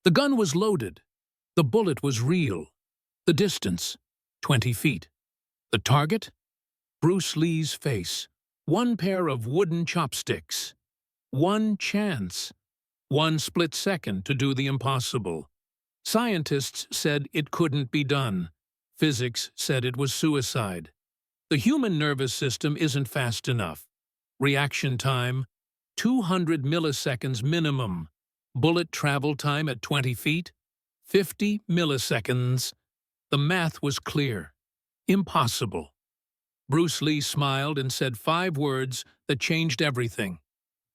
The gun was loaded. The bullet was real. The distance, 20 feet. The target? Bruce Lee's face. One pair of wooden chopsticks. One chance. One split second to do the impossible. Scientists said it couldn't be done. Physics said it was suicide. The human nervous system isn't fast enough. Reaction time, 200 milliseconds minimum. Bullet travel time at 20 feet, 50 milliseconds. The math was clear. Impossible. Bruce Lee smiled and said 5 words that changed everything.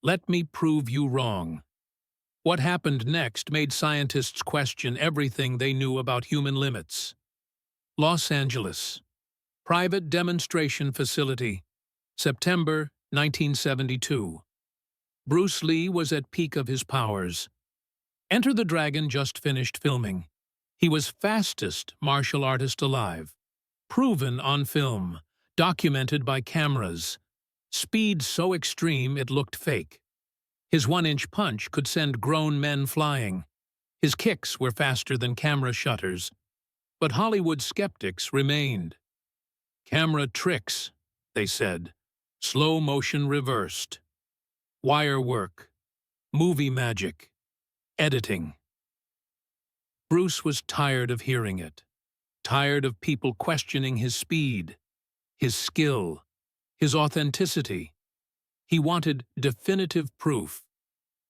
Let me prove you wrong. What happened next made scientists question everything they knew about human limits. Los Angeles. Private demonstration facility. September 1972. Bruce Lee was at peak of his powers. Enter the Dragon just finished filming. He was fastest martial artist alive. Proven on film. Documented by cameras. Speed so extreme it looked fake. His 1-inch punch could send grown men flying. His kicks were faster than camera shutters. But Hollywood skeptics remained. Camera tricks, they said. Slow motion reversed. Wire work. Movie magic. Editing. Bruce was tired of hearing it. Tired of people questioning his speed, his skill, his authenticity. He wanted definitive proof.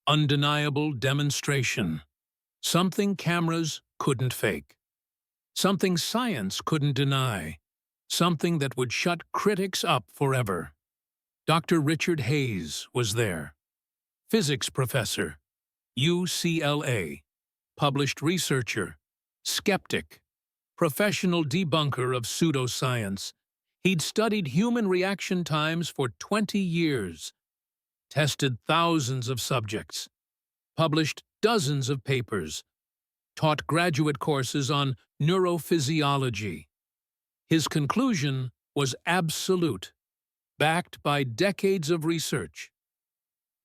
Undeniable demonstration. Something cameras couldn't fake. Something science couldn't deny. Something that would shut critics up forever. Dr. Richard Hayes was there. Physics professor. UCLA. Published researcher. Skeptic. Professional debunker of pseudoscience. He'd studied human reaction times for 20 years. Tested thousands of subjects. Published dozens of papers. Taught graduate courses on neurophysiology. His conclusion was absolute, backed by decades of research.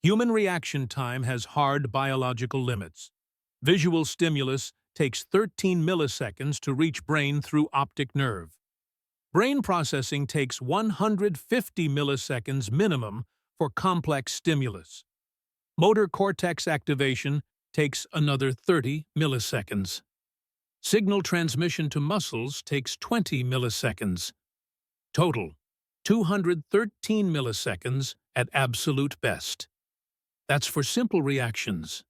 Human reaction time has hard biological limits. Visual stimulus takes 13 milliseconds to reach brain through optic nerve. Brain processing takes 150 milliseconds minimum for complex stimulus. Motor cortex activation takes another 30 milliseconds. Signal transmission to muscles takes 20 milliseconds. Total, 213 milliseconds at absolute best. That's for simple reactions.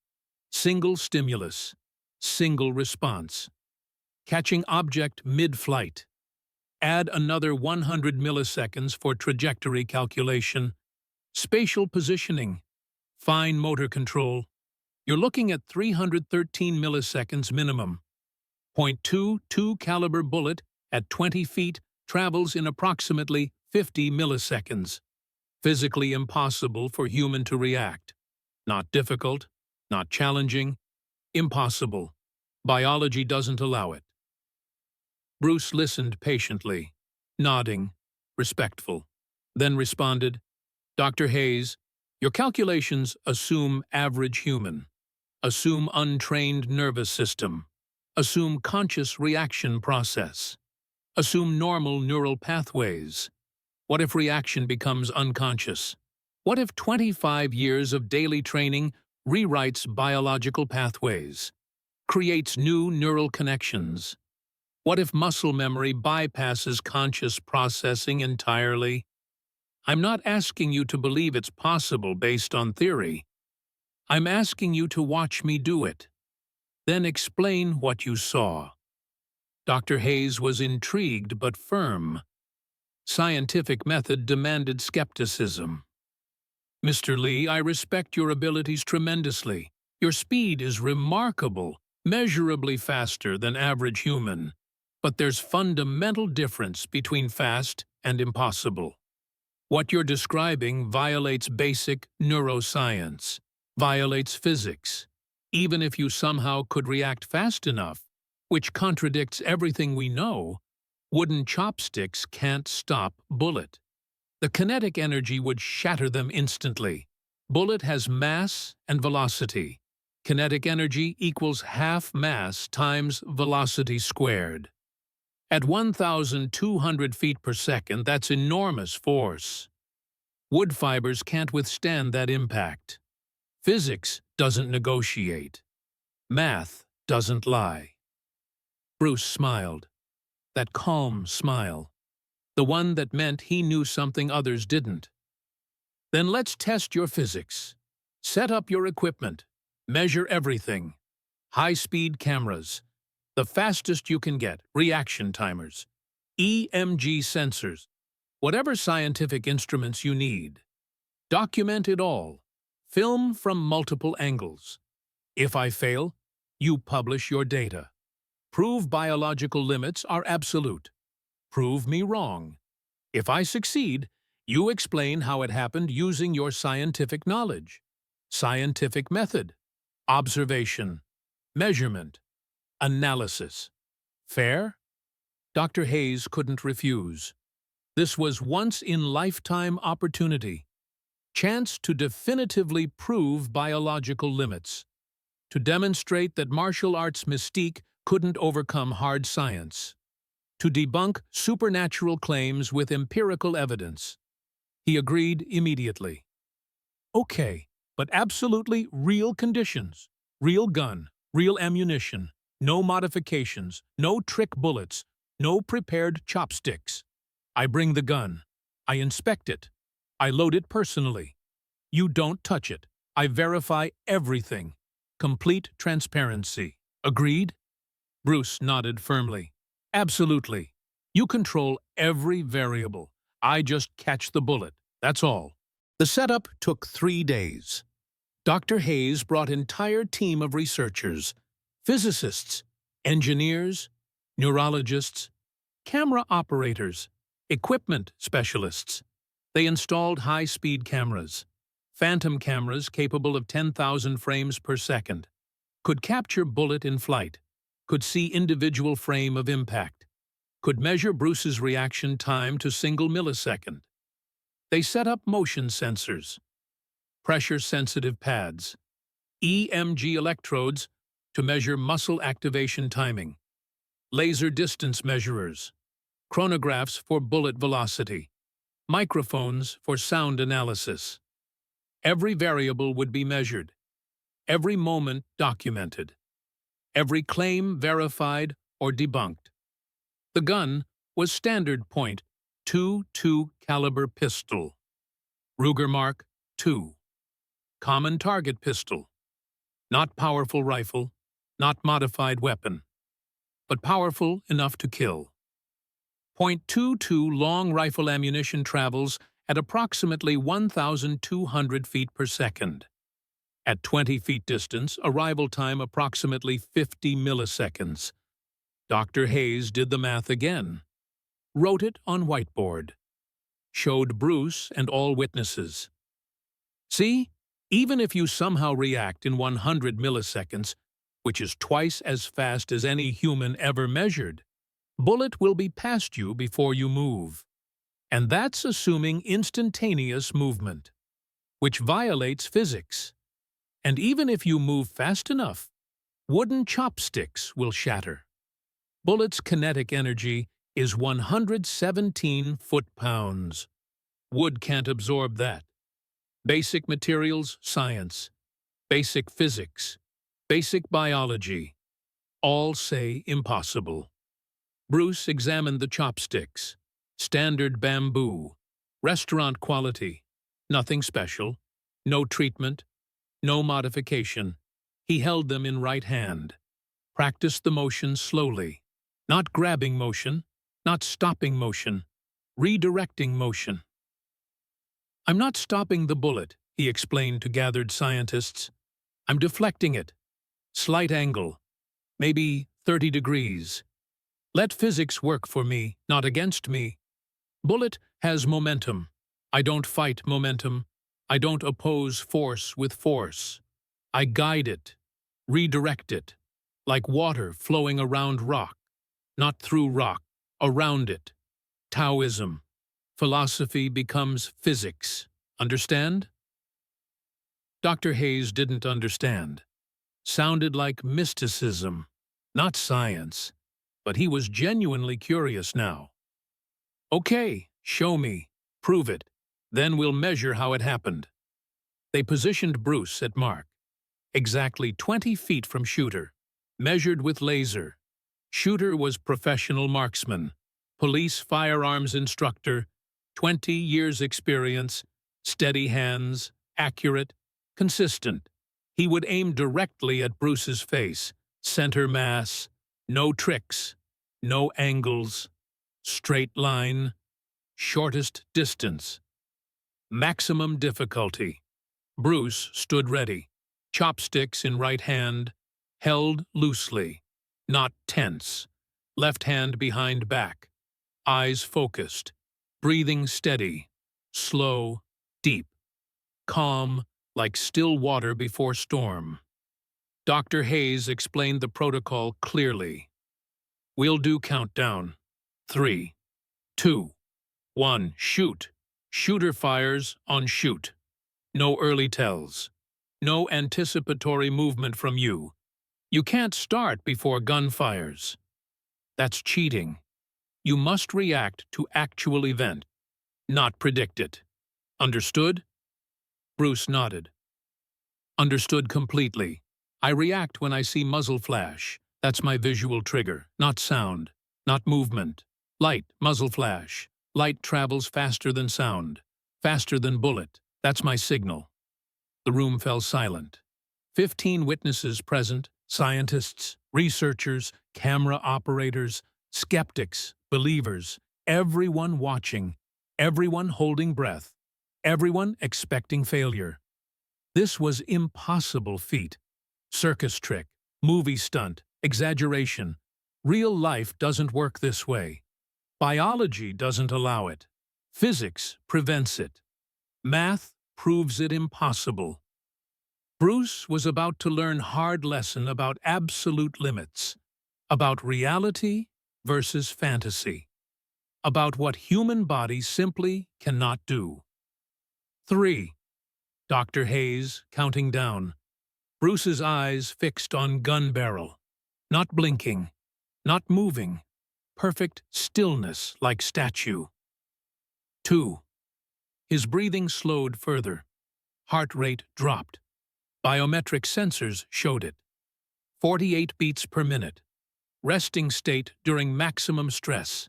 Single stimulus, single response. Catching object mid-flight. Add another 100 milliseconds for trajectory calculation. Spatial positioning. Fine motor control. You're looking at 313 milliseconds minimum. .22 caliber bullet at 20 feet travels in approximately 50 milliseconds. Physically impossible for human to react. Not difficult, not challenging, impossible. Biology doesn't allow it. Bruce listened patiently, nodding, respectful, then responded, Dr. Hayes, your calculations assume average human, assume untrained nervous system, assume conscious reaction process, assume normal neural pathways. What if reaction becomes unconscious? What if 25 years of daily training rewrites biological pathways, creates new neural connections? What if muscle memory bypasses conscious processing entirely? I'm not asking you to believe it's possible based on theory. I'm asking you to watch me do it. Then explain what you saw. Dr. Hayes was intrigued but firm. Scientific method demanded skepticism. Mr. Lee, I respect your abilities tremendously. Your speed is remarkable, measurably faster than average human. But there's fundamental difference between fast and impossible. What you're describing violates basic neuroscience, violates physics. Even if you somehow could react fast enough, which contradicts everything we know, wooden chopsticks can't stop bullet. The kinetic energy would shatter them instantly. Bullet has mass and velocity. Kinetic energy equals half mass times velocity squared. At 1,200 feet per second, that's enormous force. Wood fibers can't withstand that impact. Physics doesn't negotiate. Math doesn't lie. Bruce smiled. That calm smile. The one that meant he knew something others didn't. Then let's test your physics. Set up your equipment. Measure everything. High-speed cameras. The fastest you can get. Reaction timers. EMG sensors. Whatever scientific instruments you need. Document it all. Film from multiple angles. If I fail, you publish your data. Prove biological limits are absolute. Prove me wrong. If I succeed, you explain how it happened using your scientific knowledge. Scientific method. Observation. Measurement. Analysis. Fair? Dr. Hayes couldn't refuse. This was once-in-lifetime opportunity. Chance to definitively prove biological limits. To demonstrate that martial arts mystique couldn't overcome hard science. To debunk supernatural claims with empirical evidence. He agreed immediately. Okay, but absolutely real conditions. Real gun, real ammunition, no modifications, no trick bullets, no prepared chopsticks. I bring the gun. I inspect it. I load it personally. You don't touch it. I verify everything. Complete transparency. Agreed? Bruce nodded firmly. Absolutely. You control every variable. I just catch the bullet. That's all. The setup took 3 days. Dr. Hayes brought an entire team of researchers, physicists, engineers, neurologists, camera operators, equipment specialists. They installed high-speed cameras, phantom cameras capable of 10,000 frames per second, could capture bullet in flight, could see individual frame of impact, could measure Bruce's reaction time to single millisecond. They set up motion sensors, pressure-sensitive pads, EMG electrodes to measure muscle activation timing, laser distance measurers, chronographs for bullet velocity, microphones for sound analysis. Every variable would be measured, every moment documented, every claim verified or debunked. The gun was standard point .22 caliber pistol, Ruger Mark II, common target pistol, not powerful rifle, not modified weapon, but powerful enough to kill. .22 long rifle ammunition travels at approximately 1,200 feet per second. At 20 feet distance, arrival time approximately 50 milliseconds. Dr. Hayes did the math again, wrote it on whiteboard, showed Bruce and all witnesses. See, even if you somehow react in 100 milliseconds, which is twice as fast as any human ever measured, bullet will be past you before you move. And that's assuming instantaneous movement, which violates physics. And even if you move fast enough, wooden chopsticks will shatter. Bullet's kinetic energy is 117 foot-pounds. Wood can't absorb that. Basic materials science, basic physics, basic biology, all say impossible. Bruce examined the chopsticks. Standard bamboo, restaurant quality, nothing special, no treatment, no modification. He held them in right hand. Practiced the motion slowly. Not grabbing motion, not stopping motion, redirecting motion. I'm not stopping the bullet, he explained to gathered scientists. I'm deflecting it. Slight angle, maybe 30 degrees. Let physics work for me, not against me. Bullet has momentum. I don't fight momentum. I don't oppose force with force. I guide it, redirect it, like water flowing around rock, not through rock, around it. Taoism. Philosophy becomes physics. Understand? Dr. Hayes didn't understand. sounded like mysticism, not science, but he was genuinely curious now. Okay, show me, prove it, then we'll measure how it happened. They positioned Bruce at mark, exactly 20 feet from shooter, measured with laser. Shooter was professional marksman, police firearms instructor, 20 years experience, steady hands, accurate, consistent. He would aim directly at Bruce's face, center mass, no tricks, no angles, straight line, shortest distance. Maximum difficulty. Bruce stood ready, chopsticks in right hand, held loosely, not tense, left hand behind back, eyes focused, breathing steady, slow, deep, calm, like still water before storm. Dr. Hayes explained the protocol clearly. We'll do countdown. 3, 2, 1, shoot. Shooter fires on shoot. No early tells. No anticipatory movement from you. You can't start before gun fires. That's cheating. You must react to actual event, not predict it. Understood? Bruce nodded. Understood completely. I react when I see muzzle flash. That's my visual trigger, not sound, not movement. Light, muzzle flash. Light travels faster than sound, faster than bullet. That's my signal. The room fell silent. 15 witnesses present, scientists, researchers, camera operators, skeptics, believers, everyone watching, everyone holding breath, everyone expecting failure. This was impossible feat. Circus trick, movie stunt, exaggeration. Real life doesn't work this way. Biology doesn't allow it. Physics prevents it. Math proves it impossible. Bruce was about to learn hard lesson about absolute limits, about reality versus fantasy, about what human body simply cannot do. 3. Dr. Hayes counting down. Bruce's eyes fixed on gun barrel, not blinking, not moving, perfect stillness like statue. 2. His breathing slowed further. Heart rate dropped. Biometric sensors showed it. 48 beats per minute. Resting state during maximum stress.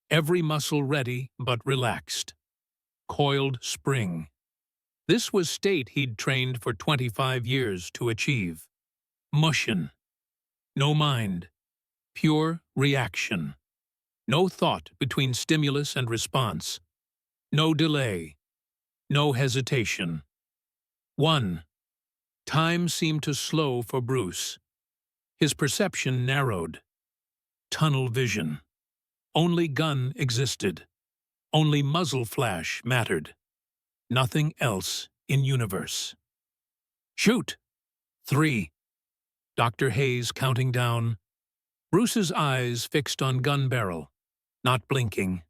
Every muscle ready but relaxed. Coiled spring. This was state he'd trained for 25 years to achieve. Motion. No mind. Pure reaction. No thought between stimulus and response. No delay. No hesitation. 1. Time seemed to slow for Bruce. His perception narrowed. Tunnel vision. Only gun existed. Only muzzle flash mattered. Nothing else in universe. Shoot! 3. Dr. Hayes counting down. Bruce's eyes fixed on gun barrel. Not blinking.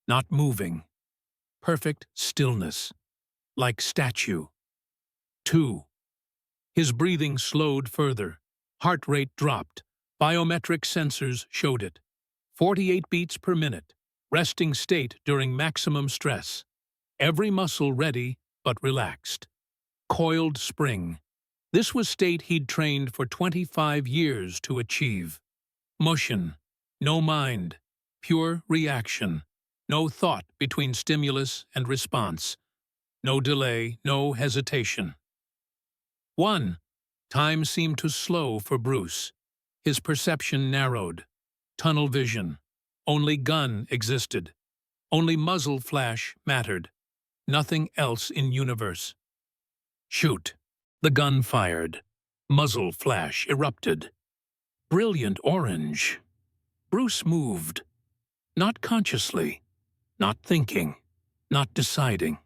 Not moving. Perfect stillness. Like statue. 2. His breathing slowed further. Heart rate dropped. Biometric sensors showed it. 48 beats per minute. Resting state during maximum stress. Every muscle ready but relaxed. Coiled spring. This was state he'd trained for 25 years to achieve. Motion. No mind. Pure reaction. No thought between stimulus and response. No delay, no hesitation. 1. Time seemed to slow for Bruce. His perception narrowed. Tunnel vision. Only gun existed. Only muzzle flash mattered. Nothing else in universe. Shoot. The gun fired. Muzzle flash erupted. Brilliant orange. Bruce moved. Not consciously. Not thinking. Not deciding.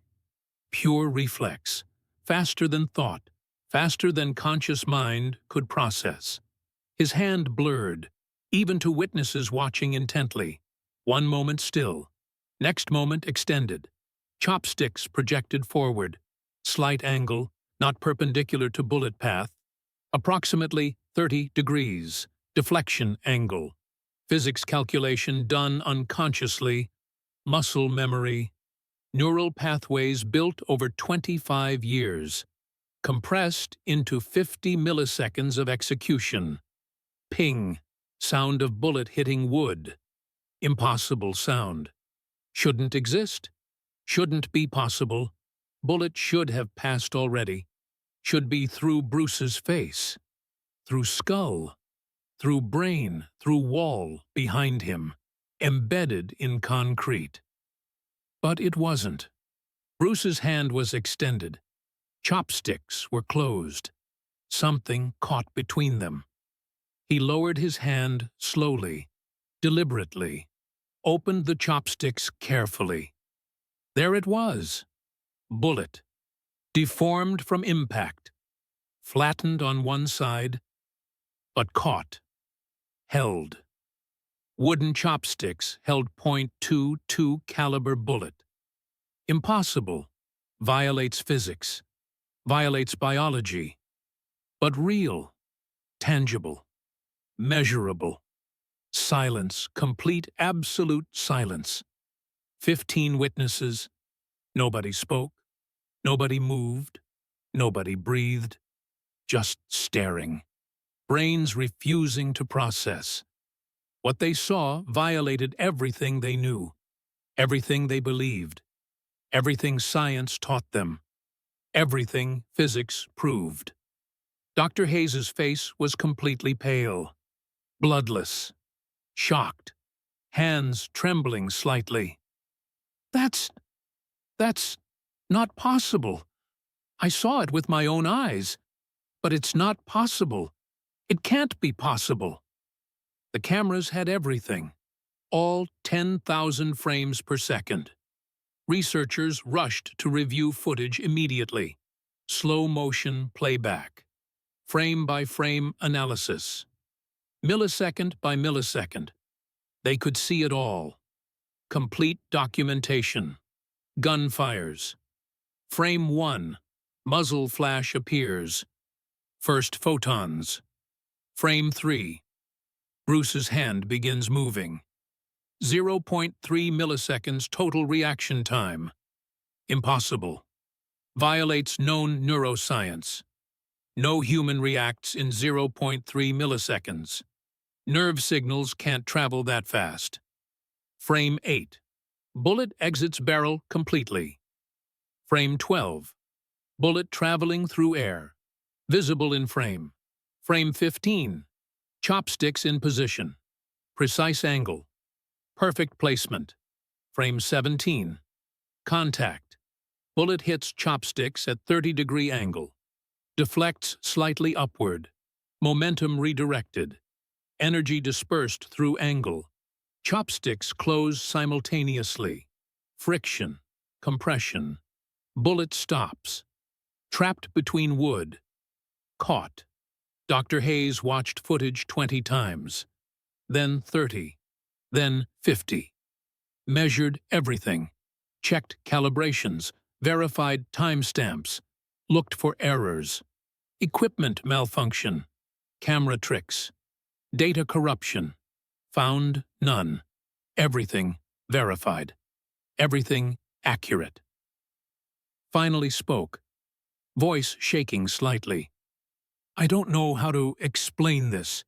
Pure reflex. Faster than thought. Faster than conscious mind could process. His hand blurred, even to witnesses watching intently. One moment still. Next moment extended. Chopsticks projected forward. Slight angle, not perpendicular to bullet path. Approximately 30 degrees, deflection angle, physics calculation done unconsciously, muscle memory, neural pathways built over 25 years, compressed into 50 milliseconds of execution. Ping, sound of bullet hitting wood. Impossible sound. Shouldn't exist. Shouldn't be possible. Bullet should have passed already. Should be through Bruce's face. Through skull. Through brain. Through wall behind him. Embedded in concrete. But it wasn't. Bruce's hand was extended. Chopsticks were closed. Something caught between them. He lowered his hand slowly, deliberately, opened the chopsticks carefully. There it was. Bullet. Deformed from impact. Flattened on one side, but caught. Held. Wooden chopsticks held .22 caliber bullet. Impossible. Violates physics. Violates biology. But real. Tangible. Measurable. Silence. Complete, absolute silence. 15 witnesses. Nobody spoke. Nobody moved. Nobody breathed. Just staring. Brains refusing to process. What they saw violated everything they knew. Everything they believed. Everything science taught them. Everything physics proved. Dr. Hayes's face was completely pale. Bloodless. Shocked. Hands trembling slightly. That's not possible. I saw it with my own eyes. But it's not possible. It can't be possible. The cameras had everything. All 10,000 frames per second. Researchers rushed to review footage immediately. Slow motion playback. Frame by frame analysis. Millisecond by millisecond. They could see it all. Complete documentation. Gunfires. Frame 1. Muzzle flash appears. First photons. Frame 3. Bruce's hand begins moving. 0.3 milliseconds total reaction time. Impossible. Violates known neuroscience. No human reacts in 0.3 milliseconds. Nerve signals can't travel that fast. Frame 8. Bullet exits barrel completely. Frame 12. Bullet traveling through air. Visible in frame. Frame 15. Chopsticks in position. Precise angle. Perfect placement. Frame 17. Contact. Bullet hits chopsticks at 30-degree angle. Deflects slightly upward. Momentum redirected. Energy dispersed through angle. Chopsticks close simultaneously. Friction. Compression. Bullet stops. Trapped between wood. Caught. Dr. Hayes watched footage 20 times. Then 30. Then 50. Measured everything. Checked calibrations. Verified timestamps. Looked for errors. Equipment malfunction. Camera tricks. Data corruption. Found none. Everything verified. Everything accurate. Finally spoke. Voice shaking slightly. I don't know how to explain this.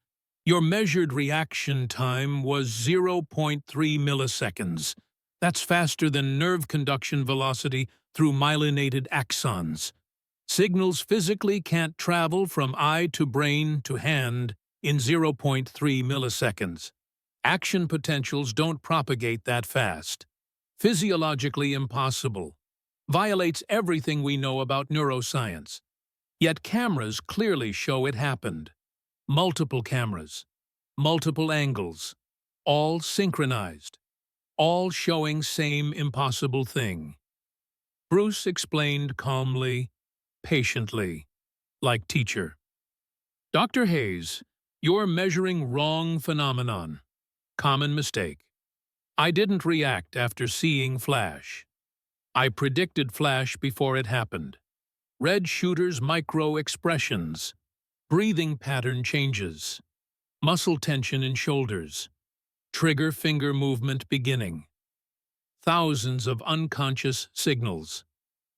Your measured reaction time was 0.3 milliseconds. That's faster than nerve conduction velocity through myelinated axons. Signals physically can't travel from eye to brain to hand in 0.3 milliseconds. Action potentials don't propagate that fast. Physiologically impossible. Violates everything we know about neuroscience. Yet cameras clearly show it happened. Multiple cameras. Multiple angles. All synchronized. All showing same impossible thing. Bruce explained calmly, patiently, like teacher. Dr. Hayes, you're measuring wrong phenomenon. Common mistake. I didn't react after seeing flash. I predicted flash before it happened. Read shooter's micro expressions. Breathing pattern changes. Muscle tension in shoulders. Trigger finger movement beginning. Thousands of unconscious signals.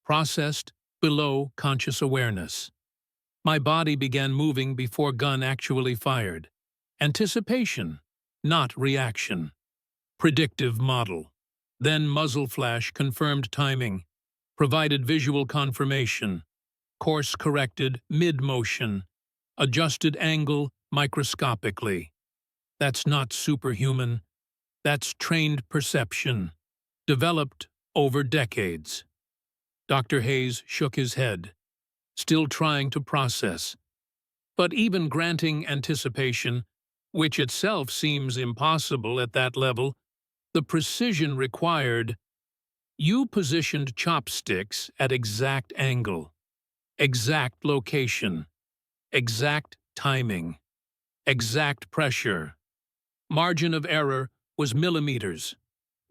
Processed below conscious awareness. My body began moving before gun actually fired. Anticipation, not reaction. Predictive model. Then muzzle flash confirmed timing. Provided visual confirmation. Course corrected mid-motion. Adjusted angle microscopically. That's not superhuman. That's trained perception. Developed over decades. Dr. Hayes shook his head, still trying to process. But even granting anticipation, which itself seems impossible at that level, the precision required. You positioned chopsticks at exact angle, exact location, exact timing, exact pressure. Margin of error was millimeters,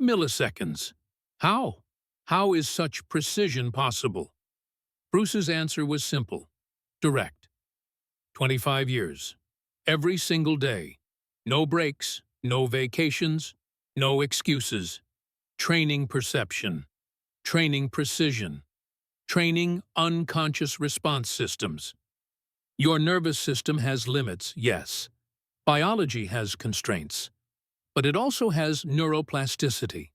milliseconds. How? How is such precision possible? Bruce's answer was simple, direct. 25 years. Every single day. No breaks, no vacations, no excuses. Training perception. Training precision. Training unconscious response systems. Your nervous system has limits, yes. Biology has constraints. But it also has neuroplasticity.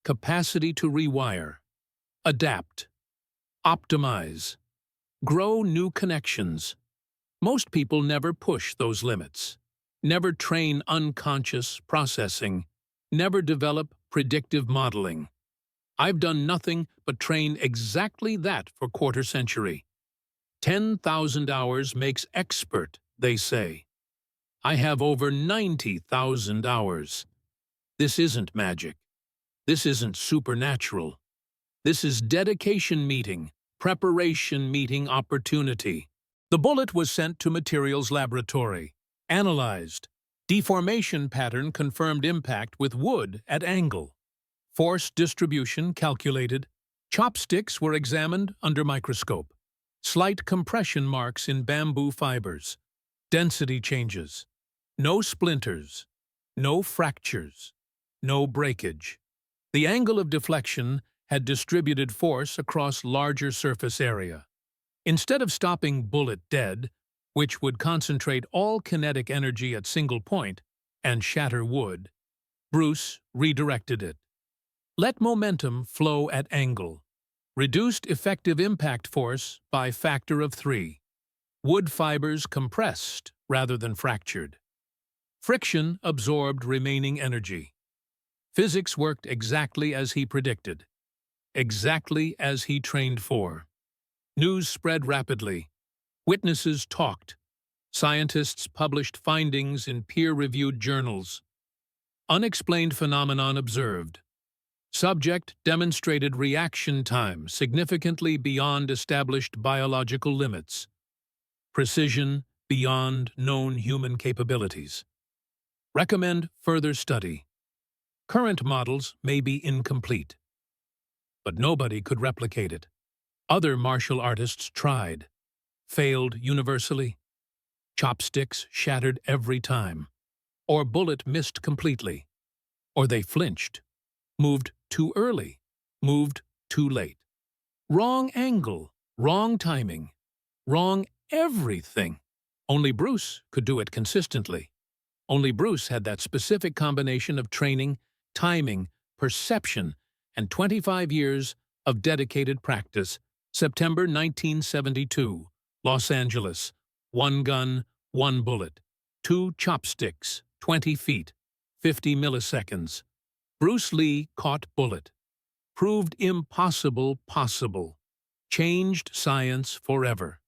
Capacity to rewire. Adapt. Optimize. Grow new connections. Most people never push those limits. Never train unconscious processing. Never develop predictive modeling. I've done nothing but train exactly that for quarter century. 10,000 hours makes expert, they say. I have over 90,000 hours. This isn't magic. This isn't supernatural. This is dedication meeting, preparation meeting opportunity. The bullet was sent to materials laboratory, analyzed. Deformation pattern confirmed impact with wood at angle. Force distribution calculated. Chopsticks were examined under microscope. Slight compression marks in bamboo fibers. Density changes. No splinters. No fractures. No breakage. The angle of deflection had distributed force across larger surface area. Instead of stopping bullet dead, which would concentrate all kinetic energy at single point and shatter wood, Bruce redirected it. Let momentum flow at angle. Reduced effective impact force by factor of 3. Wood fibers compressed rather than fractured. Friction absorbed remaining energy. Physics worked exactly as he predicted. Exactly as he trained for. News spread rapidly. Witnesses talked. Scientists published findings in peer-reviewed journals. Unexplained phenomenon observed. Subject demonstrated reaction time significantly beyond established biological limits. Precision beyond known human capabilities. Recommend further study. Current models may be incomplete, but nobody could replicate it. Other martial artists tried, failed universally. Chopsticks shattered every time, or bullet missed completely, or they flinched, moved too early, moved too late. Wrong angle, wrong timing, wrong everything. Only Bruce could do it consistently. Only Bruce had that specific combination of training, timing, perception, and 25 years of dedicated practice. September 1972, Los Angeles. 1 gun, 1 bullet. 2 chopsticks, 20 feet, 50 milliseconds. Bruce Lee caught bullet. Proved impossible possible. Changed science forever.